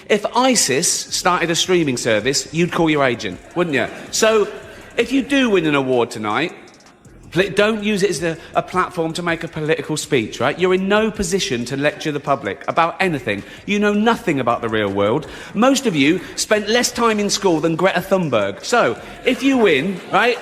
If ISIS started a streaming service, you'd call your agent, wouldn't you? So, if you do win an award tonight, don't use it as a platform to make a political speech, right? You're in no position to lecture the public about anything. You know nothing about the real world. Most of you spent less time in school than Greta Thunberg. So, if you win, right,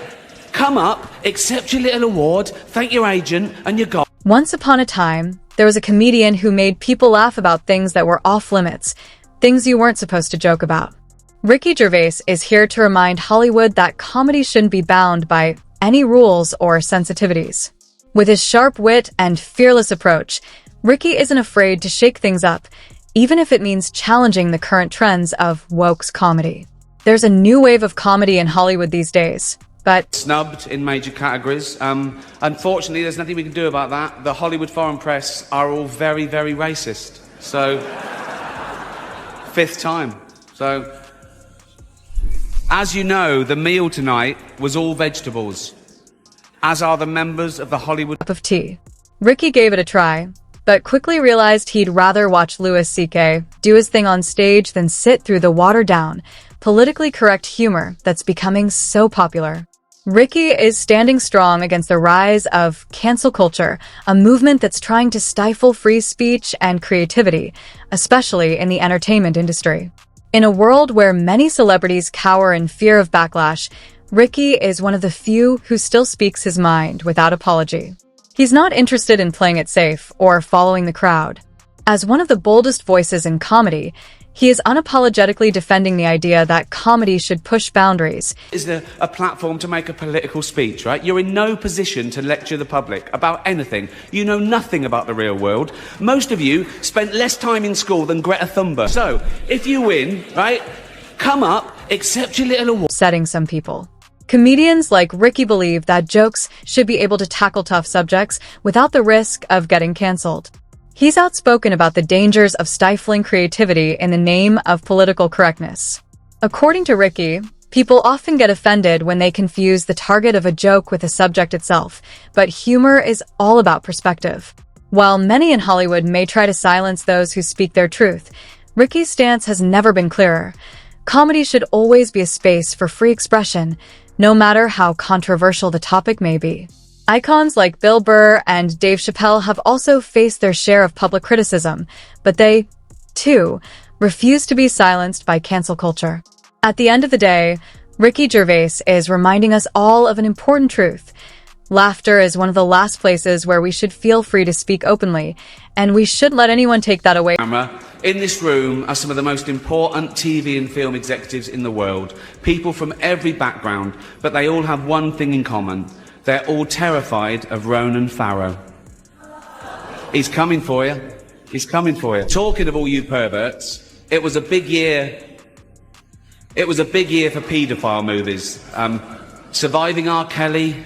come up, accept your little award, thank your agent, and you're gone. Once upon a time, there was a comedian who made people laugh about things that were off limits, things you weren't supposed to joke about. Ricky Gervais is here to remind Hollywood that comedy shouldn't be bound by any rules or sensitivities. With his sharp wit and fearless approach, Ricky isn't afraid to shake things up, even if it means challenging the current trends of woke comedy. There's a new wave of comedy in Hollywood these days, but snubbed in major categories. Unfortunately, there's nothing we can do about that. The Hollywood foreign press are all very, very racist. So, fifth time. So, as you know, the meal tonight was all vegetables, as are the members of the Hollywood cup of tea. Ricky gave it a try, but quickly realized he'd rather watch Louis C.K. do his thing on stage than sit through the watered-down, politically correct humor that's becoming so popular. Ricky is standing strong against the rise of cancel culture, a movement that's trying to stifle free speech and creativity, especially in the entertainment industry. In a world where many celebrities cower in fear of backlash, Ricky is one of the few who still speaks his mind without apology. He's not interested in playing it safe or following the crowd. As one of the boldest voices in comedy, he is unapologetically defending the idea that comedy should push boundaries. Is a platform to make a political speech, right? You're in no position to lecture the public about anything. You know nothing about the real world. Most of you spent less time in school than Greta Thunberg. So, if you win, right, come up, accept your little award. Setting some people. Comedians like Ricky believe that jokes should be able to tackle tough subjects without the risk of getting canceled. He's outspoken about the dangers of stifling creativity in the name of political correctness. According to Ricky, people often get offended when they confuse the target of a joke with the subject itself, but humor is all about perspective. While many in Hollywood may try to silence those who speak their truth, Ricky's stance has never been clearer. Comedy should always be a space for free expression, no matter how controversial the topic may be. Icons like Bill Burr and Dave Chappelle have also faced their share of public criticism, but they, too, refuse to be silenced by cancel culture. At the end of the day, Ricky Gervais is reminding us all of an important truth. Laughter is one of the last places where we should feel free to speak openly, and we shouldn't let anyone take that away. In this room are some of the most important TV and film executives in the world, people from every background, but they all have one thing in common. They're all terrified of Ronan Farrow. He's coming for you. He's coming for you. Talking of all you perverts, it was a big year. It was a big year for paedophile movies. Surviving R. Kelly,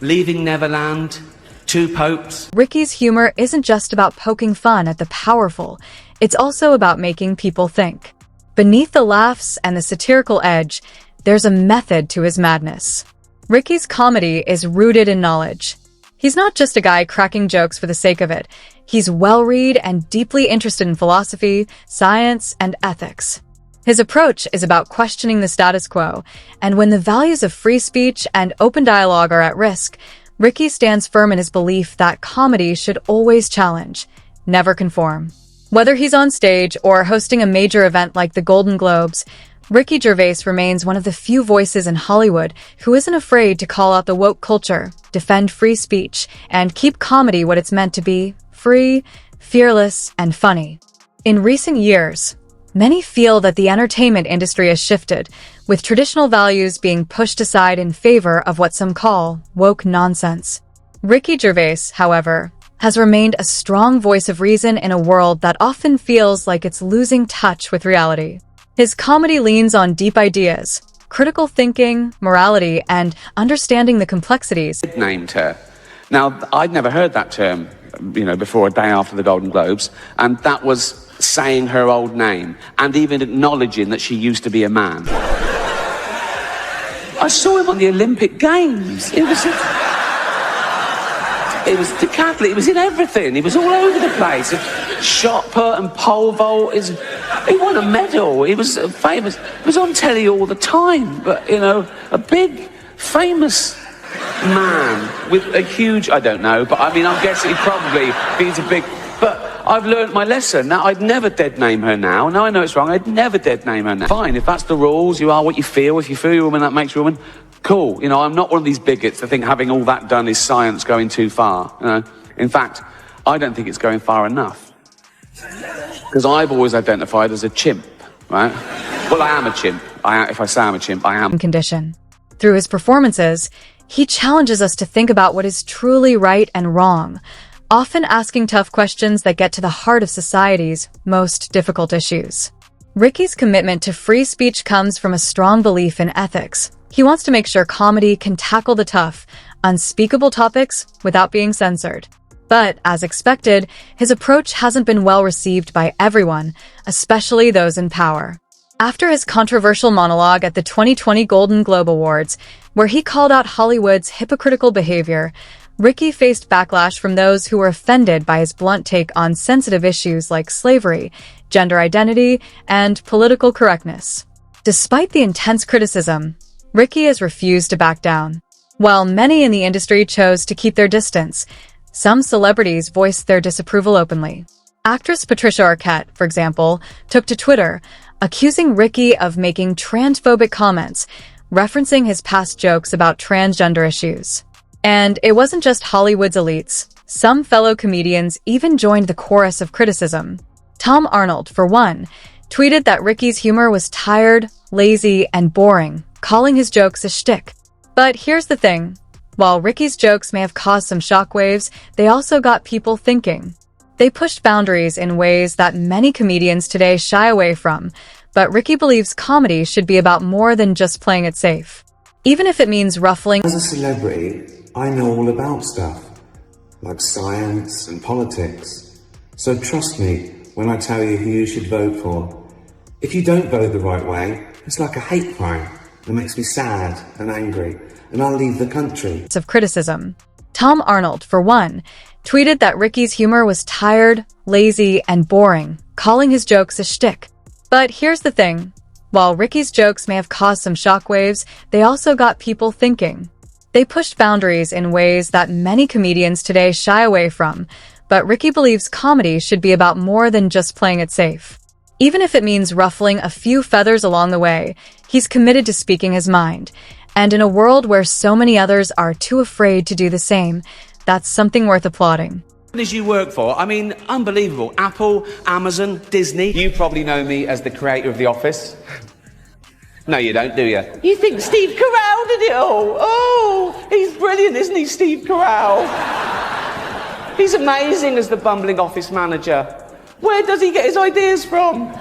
Leaving Neverland, Two Popes. Ricky's humor isn't just about poking fun at the powerful. It's also about making people think. Beneath the laughs and the satirical edge, there's a method to his madness. Ricky's comedy is rooted in knowledge. He's not just a guy cracking jokes for the sake of it. He's well-read and deeply interested in philosophy, science, and ethics. His approach is about questioning the status quo, and when the values of free speech and open dialogue are at risk, Ricky stands firm in his belief that comedy should always challenge, never conform. Whether he's on stage or hosting a major event like the Golden Globes, Ricky Gervais remains one of the few voices in Hollywood who isn't afraid to call out the woke culture, defend free speech, and keep comedy what it's meant to be: free, fearless, and funny. In recent years, many feel that the entertainment industry has shifted, with traditional values being pushed aside in favor of what some call woke nonsense. Ricky Gervais, however, has remained a strong voice of reason in a world that often feels like it's losing touch with reality. His comedy leans on deep ideas, critical thinking, morality, and understanding the complexities. Named her. Now, I'd never heard that term, before a day after the Golden Globes, and that was saying her old name, and even acknowledging that she used to be a man. I saw him on the Olympic Games. It was It was decathlete. It was in everything. He was all over the place. Shot put and pole vault. He won a medal. He was famous. He was on telly all the time. But, you know, a big, famous man with a huge... I don't know, but I mean, I'm guessing he's a big... But I've learnt my lesson. Now, I'd never dead name her now. Now I know it's wrong. I'd never dead name her now. Fine, if that's the rules, you are what you feel. If you feel you're a woman, that makes you a woman. Cool. You know, I'm not one of these bigots that think having all that done is science going too far. You know? In fact, I don't think it's going far enough. Because I've always identified as a chimp, right? Well, I am a chimp. If I say I'm a chimp, I am. Condition. Through his performances, he challenges us to think about what is truly right and wrong, often asking tough questions that get to the heart of society's most difficult issues. Ricky's commitment to free speech comes from a strong belief in ethics. He wants to make sure comedy can tackle the tough, unspeakable topics without being censored. But, as expected, his approach hasn't been well received by everyone, especially those in power. After his controversial monologue at the 2020 Golden Globe Awards, where he called out Hollywood's hypocritical behavior, Ricky faced backlash from those who were offended by his blunt take on sensitive issues like slavery, gender identity, and political correctness. Despite the intense criticism, Ricky has refused to back down. While many in the industry chose to keep their distance, some celebrities voiced their disapproval openly. Actress Patricia Arquette, for example, took to Twitter, accusing Ricky of making transphobic comments, referencing his past jokes about transgender issues. And it wasn't just Hollywood's elites. Some fellow comedians even joined the chorus of criticism. Tom Arnold, for one, tweeted that Ricky's humor was tired, lazy, and boring, calling his jokes a shtick. But here's the thing. While Ricky's jokes may have caused some shockwaves, they also got people thinking. They pushed boundaries in ways that many comedians today shy away from, but Ricky believes comedy should be about more than just playing it safe. Even if it means ruffling... As a celebrity, I know all about stuff, like science and politics. So trust me when I tell you who you should vote for. If you don't vote the right way, it's like a hate crime. It makes me sad and angry, and I'll leave the country. Of criticism. Tom Arnold, for one, tweeted that Ricky's humor was tired, lazy, and boring, calling his jokes a shtick. But here's the thing. While Ricky's jokes may have caused some shockwaves, they also got people thinking. They pushed boundaries in ways that many comedians today shy away from, but Ricky believes comedy should be about more than just playing it safe. Even if it means ruffling a few feathers along the way, he's committed to speaking his mind. And in a world where so many others are too afraid to do the same, that's something worth applauding. Companies you work for, I mean, unbelievable. Apple, Amazon, Disney. You probably know me as the creator of The Office. No, you don't, do you? You think Steve Carell did it all? Oh, he's brilliant, isn't he, Steve Carell? He's amazing as the bumbling office manager. Where does he get his ideas from?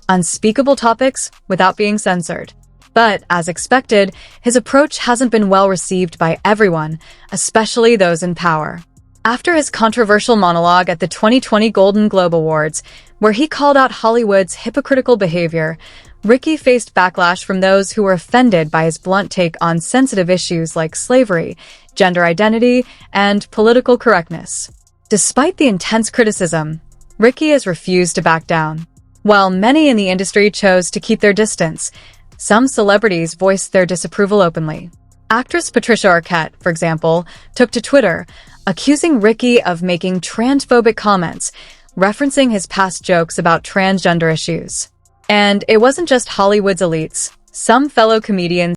Unspeakable topics without being censored. But, as expected, his approach hasn't been well received by everyone, especially those in power. After his controversial monologue at the 2020 Golden Globe Awards, where he called out Hollywood's hypocritical behavior, Ricky faced backlash from those who were offended by his blunt take on sensitive issues like slavery, gender identity, and political correctness. Despite the intense criticism, Ricky has refused to back down. While many in the industry chose to keep their distance, some celebrities voiced their disapproval openly. Actress Patricia Arquette, for example, took to Twitter, accusing Ricky of making transphobic comments, referencing his past jokes about transgender issues. And it wasn't just Hollywood's elites. Some fellow comedians